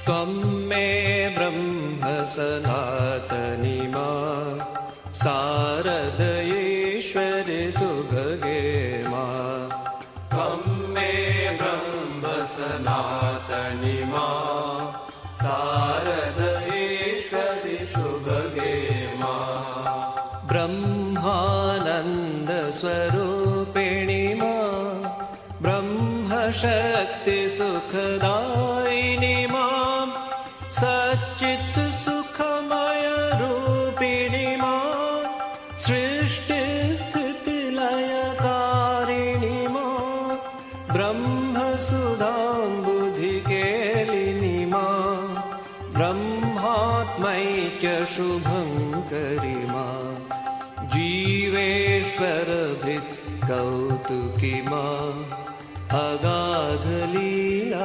त्वं मे ब्रह्म सनातनी मा शारदयेश्वरि सुभगे मा त्वं मे ब्रह्म सनातनी मा शारदयेश्वरि सुभगे मा ब्रह्मानन्द स्वरूपिणी मा ब्रह्मशक्ति सुखदायिनी मां सच्चित् सुखमय रूपिणी मां सृष्टिस्थितिलयकारिणी मां ब्रह्मसुधाम्बुधिकेलिनी मां ब्रह्मात्मैक्य शुभङ्करि मां जीवेश्वरभित् कौतुकी मां अगाधलीला